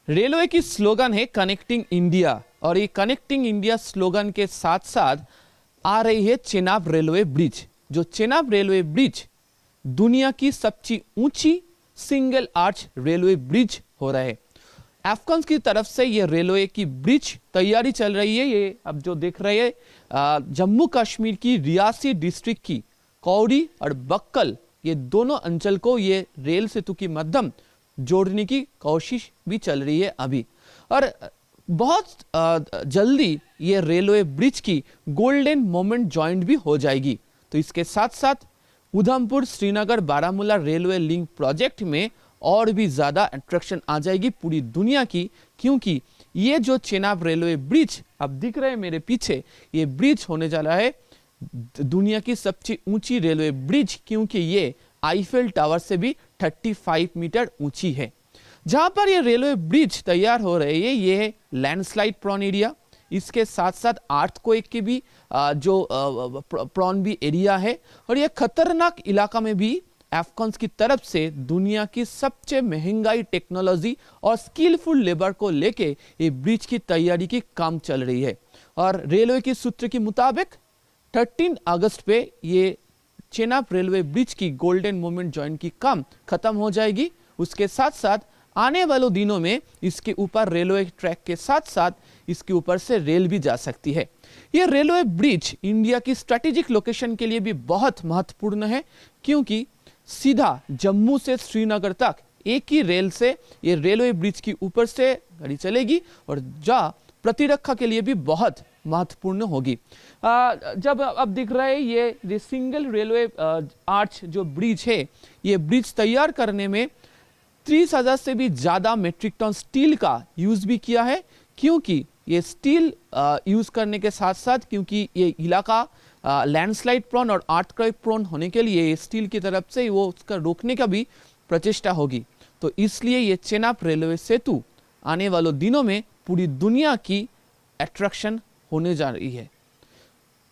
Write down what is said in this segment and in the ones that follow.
Railway की slogan है connecting India, और ये कनेक्टिंग इंडिया स्लोगन के साथ साथ आ रही है चेनाब रेलवे ब्रिज। जो चेनाब रेलवे ब्रिज दुनिया की सबसे ऊंची सिंगल आर्च रेलवे ब्रिज हो रहा है। अफगान की तरफ से ये रेलवे की ब्रिज तैयारी चल रही है। ये अब जो देख रहे हैं जम्मू कश्मीर की रियासी डिस्ट्रिक्ट की कौड़ी और बक्कल, ये दोनों अंचल को ये रेल सेतु की माध्यम जोड़ने की कोशिश भी चल रही है अभी। और बहुत जल्दी ये रेलवे ब्रिज की गोल्डन मोमेंट जॉइंट भी हो जाएगी। तो इसके साथ साथ Udhampur Srinagar Baramulla railway link project में और भी ज़्यादा अट्रैक्शन आ जाएगी पूरी दुनिया की, क्योंकि ये जो चेनाब रेलवे ब्रिज अब दिख रहे हैं मेरे पीछे, ये ब्रिज होने जा रहा है दुनिया की सबसे ऊंची रेलवे ब्रिज, क्योंकि ये आईफेल टावर से भी 35 मीटर ऊंची है। जहां पर ये रेलवे ब्रिज तैयार हो रही है, ये है लैंडस्लाइड प्रॉन एरिया। इसके साथ साथ अर्थक्वेक के भी जो प्रॉन भी एरिया है, और ये खतरनाक इलाका में भी अफगान की तरफ से दुनिया की सबसे महंगाई टेक्नोलॉजी और स्किलफुल लेबर को लेके ये ब्रिज की तैयारी की काम चल रही है। और रेलवे के सूत्र के मुताबिक 13 अगस्त पे ये चेनाब रेलवे ब्रिज की गोल्डन मोमेंट जॉइंट की काम खत्म हो जाएगी। उसके साथ साथ आने वालों दिनों में इसके ऊपर रेलवे ट्रैक के साथ साथ इसके ऊपर से रेल भी जा सकती है। यह रेलवे ब्रिज इंडिया की स्ट्रैटेजिक लोकेशन के लिए भी बहुत महत्वपूर्ण है, क्योंकि सीधा जम्मू से श्रीनगर तक एक ही रेल से ये रेलवे ब्रिज की ऊपर से गाड़ी चलेगी, और प्रतिरक्षा के लिए भी बहुत महत्वपूर्ण होगी। जब अब दिख रहा है ये सिंगल रेलवे आर्च जो ब्रिज है, ये ब्रिज तैयार करने में 30,000 से भी ज़्यादा मेट्रिक टन स्टील का यूज़ भी किया है, क्योंकि ये स्टील यूज़ करने के साथ साथ, क्योंकि ये इलाका लैंडस्लाइड प्रोन और अर्थक्वेक प्रोन होने के लिए स्टील की तरफ से वो उसका रोकने का भी प्रचेष्टा होगी। तो इसलिए ये चेनाब रेलवे सेतु आने वालों दिनों में पूरी दुनिया की अट्रैक्शन होने जा रही है।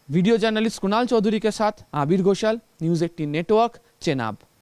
वीडियो जर्नलिस्ट कुणाल चौधरी के साथ आबिर घोषाल, न्यूज़ 18 नेटवर्क, चेनाब।